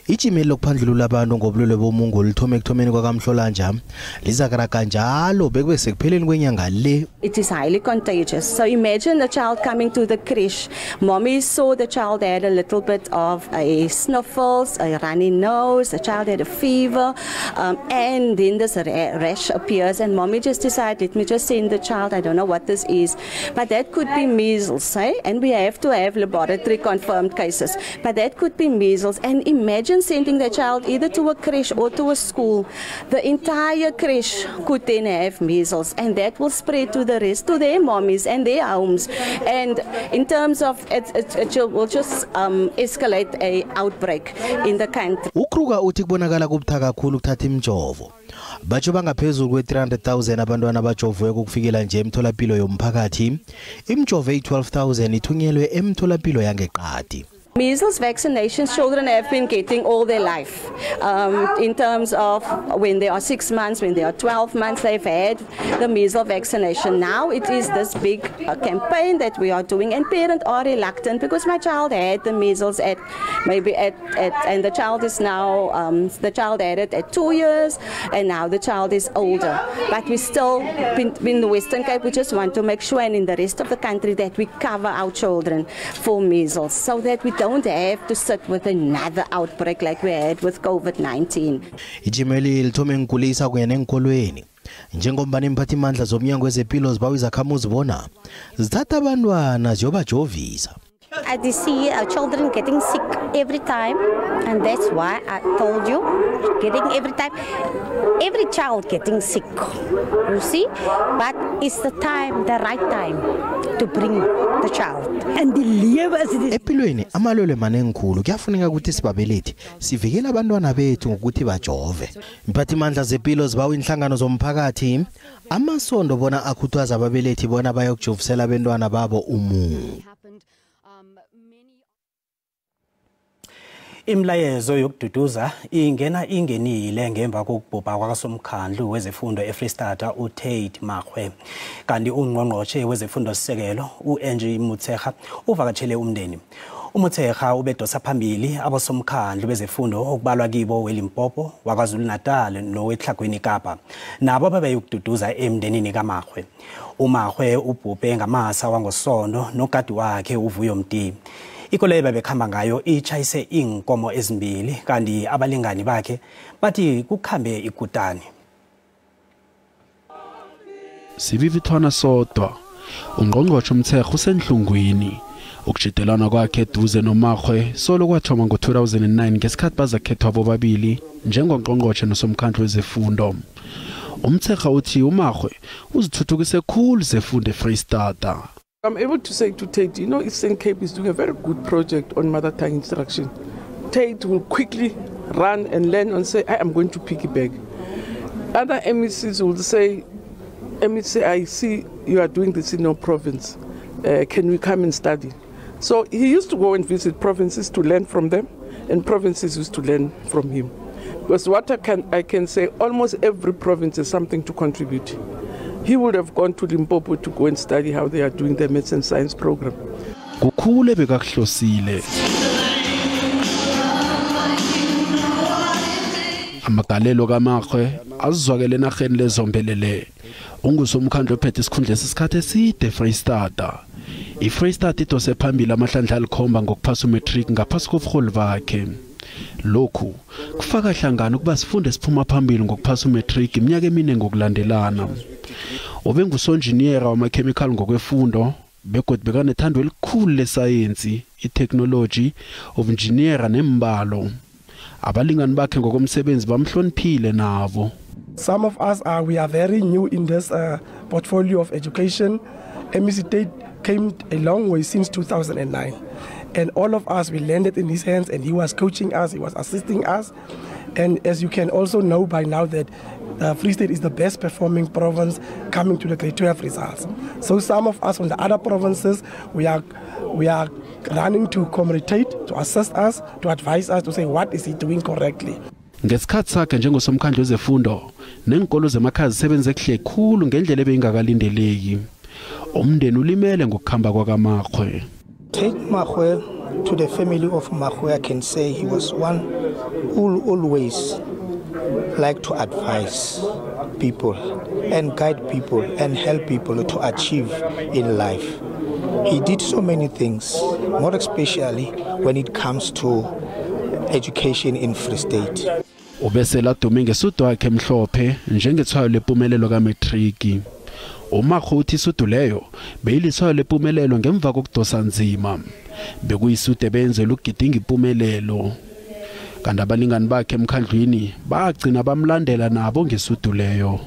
Ijimeli lokuphandlulula abantu ngobulwele bomungu lithome ekuthomeni kwakamhlolanja lizakaraga njalo bekube sekupheleni kwenyanga le. It is highly contagious. So imagine the child coming to the creche. Mommy saw the child had a little bit of a sniffles, a runny nose, the child had a fever, and then this rash appears and mommy just decided, let me just send the child, I don't know what this is, but that could be measles, and we have to have laboratory confirmed cases, but that could be measles. And imagine sending the child either to a creche or to a school. The entire creche could then have measles, and that will spread to the rest, to their mommies and their homes. And in terms of it will just escalate a outbreak in the country. Ukruga uthi kubonakala kubuthaka kakhulu ukuthatha imjovo. Batsho bangaphezulu kwe-300,000 abantwana abajovwe ukufikela nje emtholapilo yomphakathi. Imjovo eyi-12,000 ithunyelwe emtholapilo yangeqadi. Measles vaccinations children have been getting all their life. In terms of when they are 6 months, when they are 12 months, they've had the measles vaccination. Now it is this big campaign that we are doing, and parents are reluctant because my child had the measles and the child is now, the child had it at 2 years, and now the child is older. But we still, in the Western Cape, we just want to make sure, and in the rest of the country, that we cover our children for measles so that we don't have to sit with another outbreak like we had with COVID-19. Ijimeli lithome nkulisa kunye nenkolweni. Njengombani imphathimandla zomnyango wezempilo zibawa izakhamuzi bona zithatha abantwana ziyobajovisa. I see our children getting sick every time, and that's why I told you, getting every time, every child getting sick, you see, but it's the time, the right time to bring the child. And the lewe as it is. Empilweni amalwele manengikhulu kuyafuneka ukuthi sibabelethi sivikele abantwana bethu ngokuthi bajove. Imphathimandla zempilo zibawa inhlangano zomphakathi amasondo bona akhuthaza ababelethi bona bayokujovisela abantwana babo umungu. Imlayezo yokududuza ingenile ngemva kokubhubha kwakasomkhandlu wezifundo eFreystata uTate Makhwe. Kanti ungqongqoshe wezifundo sisekelo uAngie Motshekga uvakatshele umndeni. uMotshekga ubedosa phambili abosomkhandlu bezifundo okubalwa kibo weLimpopo, waKwaZulu Natal noweTlhagwini Kapa. Nabo babeyokududuza emndenini kaMakhwe. uMakhwe ubhubhe ngamasa wangosondo nogadi wakhe uVuyo Mti. Ikole bebekhamba ngayo ichayise inkomo ezimbili kanti abalingani bakhe bathi kukhambe ikutani. Sivivithwana sodwa ungqongqoshe uMotshekga usenhlungwini ukujidelana kwakhe eduze noMakhwe solo kwathoma ngo-2009 ngesikhathi bazakhethwa bobabili njengongqongqoshe nosomkhandlu wezifundo. uMotshekga uthi uMakhwe uzithuthukise khulu zefundo eFreystata. I'm able to say to Tate, you know, Eastern Cape is doing a very good project on mother tongue instruction. Tate will quickly run and learn and say, I am going to piggyback. Other MECs will say, MEC, I see you are doing this in your province. Can we come and study? So he used to go and visit provinces to learn from them, and provinces used to learn from him. Because what I can say, almost every province has something to contribute. He would have gone to Limpopo to go and study how they are doing their maths and science program. Kukhule bekakuhlosile. Amagalelo kaMakhwe azizwakele enarheni lezombelele. Ungusomkhandlu ophethe isikhundla sesikhathi eside eFreystata. iFreystata idose phambili amahlandla alikhomba ngokuphasa umatric ngaphasi kobuholi bakhe. Lokhu kufaka hlangana ukuba sifunde siphuma phambili ngokuphasa umatric iminyaka emine ngokulandelana. Ubengusonjiniyera wamakhemikhali ngokwefundo begodwa bekanethando elikhulu lesayensi, itechnology, ubunjiniyera nembalo. Abalingani bakhe ngokomsebenzi bamhloniphile nabo. Some of us we are very new in this portfolio of education. MEC Tate came a long way since 2009. And all of us, we landed in his hands, and he was coaching us, he was assisting us. And as you can also know by now that Free State is the best performing province coming to the grade 12 results. So some of us from the other provinces, we are running to commiserate, to assist us, to advise us, to say what is he doing correctly. Ngesikhathi sakhe njengosomkhandlu wezifundo nenkolo zemakhaya zisebenze kuhle khulu ngendlela ebeyingakalindeleki. Umndeni ulimele ngokukhamba kwakaMakhwe. Tate Makhwe to the family of Mahu, I can say he was one who always liked to advise people and guide people and help people to achieve in life. He did so many things, more especially when it comes to education in Free State. Ubesela dume ngesudu wakhe emhlophe njengethwayo lempumelelo kaMatric. Umakho uthi isudu leyo beyilithwayo lempumelelo ngemva kokudosa nzima. Bekuyisudu benzela ukugidinga impumelelo. Kanti abalingani bakhe emkhandlwini bagcina bamlandela nabo ngesudu leyo.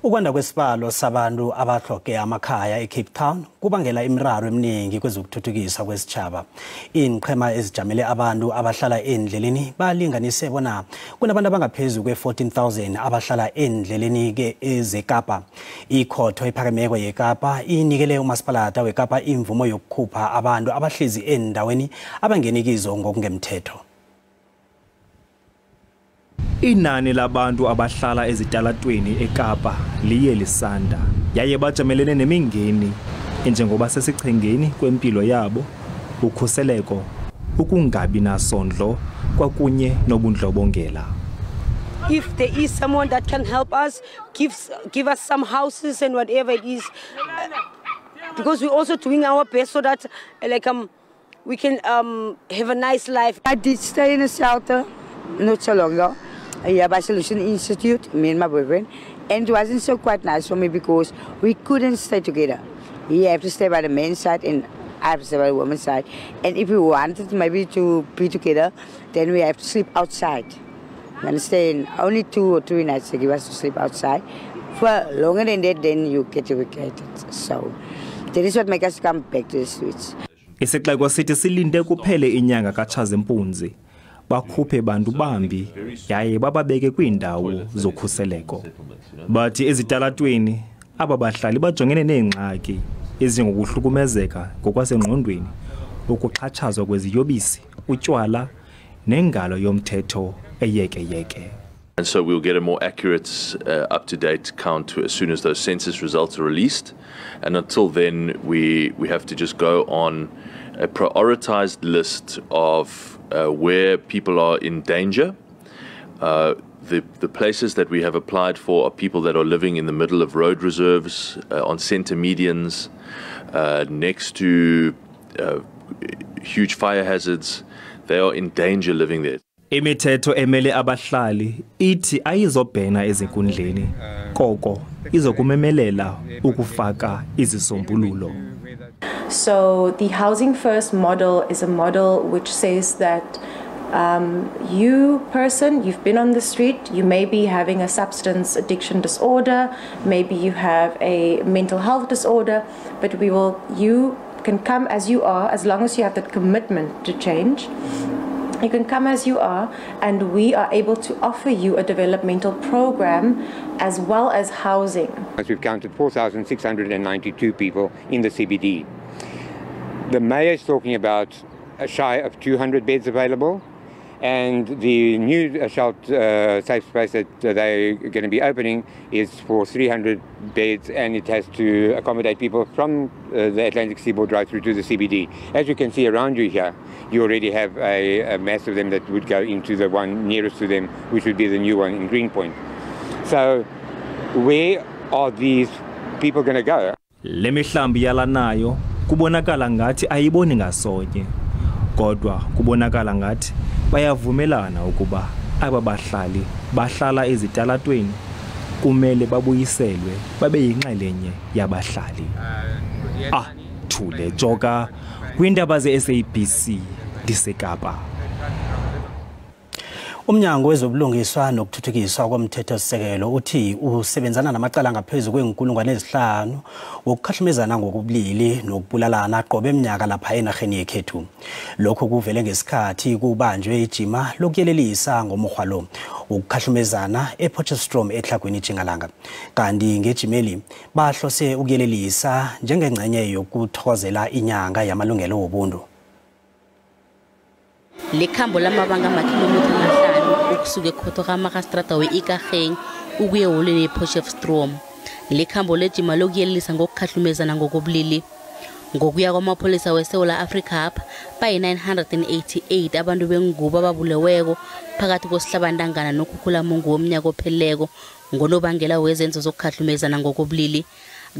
Ukwanda kwesibalo sabantu abahloke amakhaya eCape Town kubangela imiraro eminingi kwezokuthuthukiswa kwesitshaba. Inqhema ezijamele abantu abahlala endleleni balinganise bona kunabantu abangaphezulu kwe-14,000 abahlala endleleni ke ezeKapa. Ikhotho ephakemeko yeKapa inikele umasipalata weKapa imvumo yokukhupha abantu abahlezi endaweni abangenikizo ngokungemthetho. Inani labantu abahlala ezitalatweni eKapa liye lisanda yaye bajamelene nemingeni enjengoba sesichengeni kwempilo yabo, ukhuseleko, ukungabi nasondlo kwakunye nobundlobongela. If there is someone that can help us, give us some houses and whatever it is, because we're also doing our best so that we can have a nice life. I did stay in a shelter not so long ago. By Solution Institute, me and my boyfriend, and it wasn't so quite nice for me because we couldn't stay together. He had to stay by the men's side and I have to stay by the women's side. And if we wanted maybe to be together, then we have to sleep outside. You understand? Only 2 or 3 nights they give us to sleep outside. For longer than that, then you get evacuated. So that is what makes us come back to the streets. Isixeko sithi silinde kuphele inyanga kaTshazimpunzi. Bakhuphe bantu bambi yaye bababeke kwiindawo zokhuseleko. Bathi ezitalatweni ababahlali bajongene neengxaki ezingokuhlukumezeka ngokwasengqondweni, ukuxhatshazwa kweziyobisi, utywala nengalo yomthetho eyeke. And so we'll get a more accurate, up-to-date count as soon as those census results are released. And until then, we have to just go on a prioritized list of where people are in danger. The places that we have applied for are people that are living in the middle of road reserves, on center medians, next to huge fire hazards. They are in danger living there. Imithetho emele abahlali ithi ayizobhena ezinkundleni koko izokumemelela ukufaka izisombululo. So the Housing First model is a model which says that you person, you've been on the street, you may be having a substance addiction disorder, maybe you have a mental health disorder, but you can come as you are as long as you have that commitment to change. You can come as you are, and we are able to offer you a developmental program as well as housing. We've counted 4,692 people in the CBD. The mayor is talking about a shy of 200 beds available, and the new safe space that they're going to be opening is for 300 beds, and it has to accommodate people from the Atlantic Seaboard right through to the CBD. As you can see around you here, you already have a mass of them that would go into the one nearest to them, which would be the new one in Greenpoint. So where are these people going to go? Le mihlambi yalanayo kubonakala ngathi ayiboni ngasonye, kodwa kubonakala ngathi bayavumelana ukuba aba bahlali bahlala ezitalatweni kumele babuyiselwe babe yinxalenye yabahlali. Thule Joka, Iindaba ze-SABC, ndiseKapa. Umnyango wezobulungiswa nokuthuthukiswa komthethosisekelo uthi usebenzana namacala ngaphezulu kwe-5,000 wokukhahlumezana ngokubulili nokubulalana qobe eminyaka lapha enarheni yekhethu. Lokho kuvele ngesikhathi kubanjwe ijima lokuyelelisa ngomukghwa lo ukukhahlumezana ePotchefstroom eTlhagwini Tjingalanga. Kanti ngejimeli bahlose ukuyelelisa njengengcenye yokuthokozela inyanga yamalungelo obuntu. Lekhambo lamabanga amakhilomitha amahlanu ukusuka eKhotoga Magastrata we-Ikageng ukuye eholweni ePotchefstroom. Lekhambo lejima lokuyelelisa ngokukhahlumezana ngokobulili. Ngokuya kwamapholisa weSouth Africa bayi-988 abantu bengubo ababuleweko phakathi kwesihlabantangana nokhukhulamungu womnyaka opheleleko ngonobangela wezenzo zokukhahlumezana ngokobulili.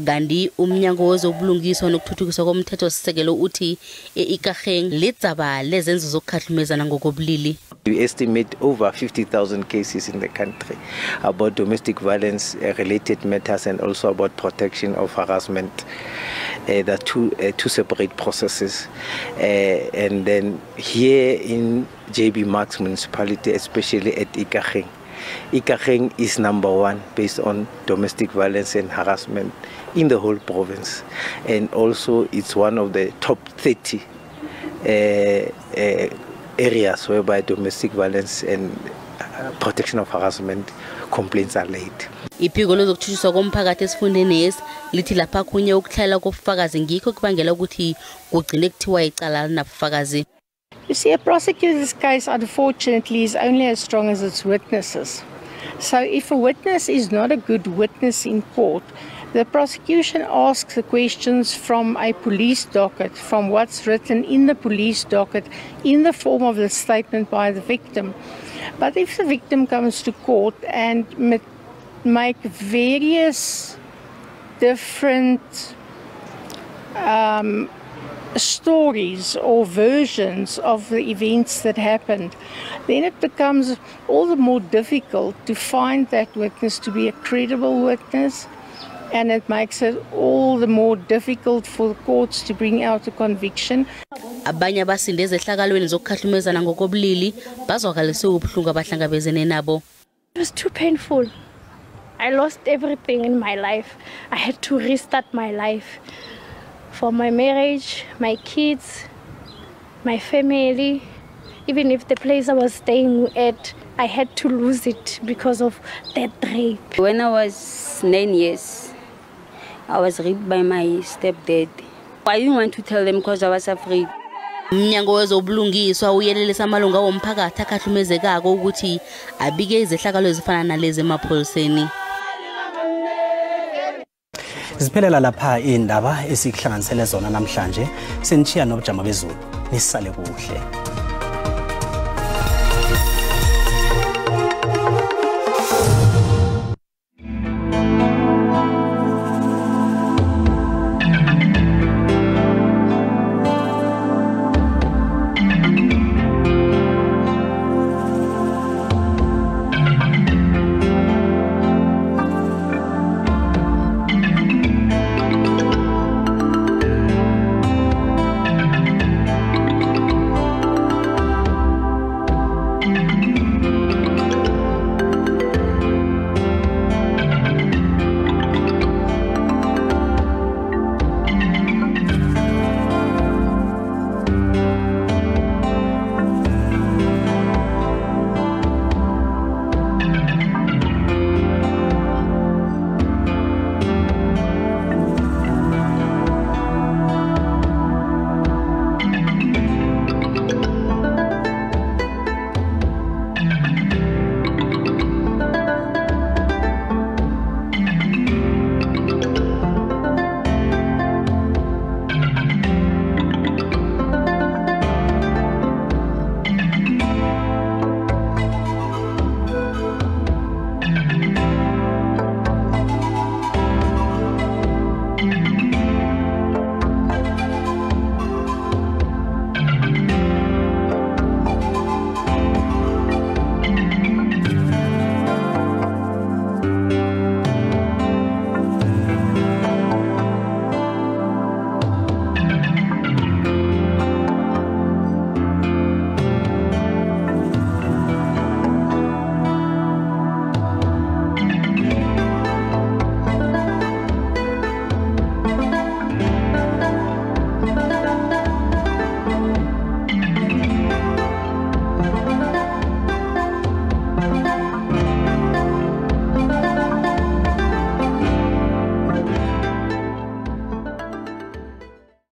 Kanti umnyango wezobulungiswa nokuthuthukiswa komthethosisekelo uthi e-Ikageng lidzaba lezenzo zokukhahlumezana ngokobulili. We estimate over 50,000 cases in the country about domestic violence related matters and also about protection of harassment. There are two separate processes. And then here in JB Marks municipality, especially at Ikageng, Ikageng is #1 based on domestic violence and harassment in the whole province. And also it's one of the top 30 areas whereby domestic violence and protection of harassment complaints are laid. Iphiko lezokuthuthukiswa komphakathi esifundeni lesi lithi lapha kunye ukuhlala kobufakazi ngikho kubangela ukuthi kugcine kuthiwa icala linabufakazi. You see, a prosecutor's case, unfortunately, is only as strong as its witnesses. So if a witness is not a good witness in court, the prosecution asks the questions from a police docket, from what's written in the police docket, in the form of the statement by the victim. But if the victim comes to court and make various different stories or versions of the events that happened, then it becomes all the more difficult to find that witness to be a credible witness, and it makes it all the more difficult for the courts to bring out a conviction. Abanye abasinde ezehlakalweni zokukhahlumezana ngokobulili bazwakalise ubuhlungu abahlangabezene nabo. It was too painful. I lost everything in my life. I had to restart my life. For my marriage, my kids, my family, even if the place I was staying at, I had to lose it because of that rape. When I was 9 years, I was raped by my stepdad. I didn't want to tell them because I was afraid. Umnyango wezobulungiswa uyelelisa amalunga womphakathi akhahlumezekako ukuthi abike izehlakalo ezifana nalezi emapholiseni. Siphelela lapha indaba esikuhlanganisele zona namhlanje. Senichiya nobujamo bezulu. Nisale kuhle.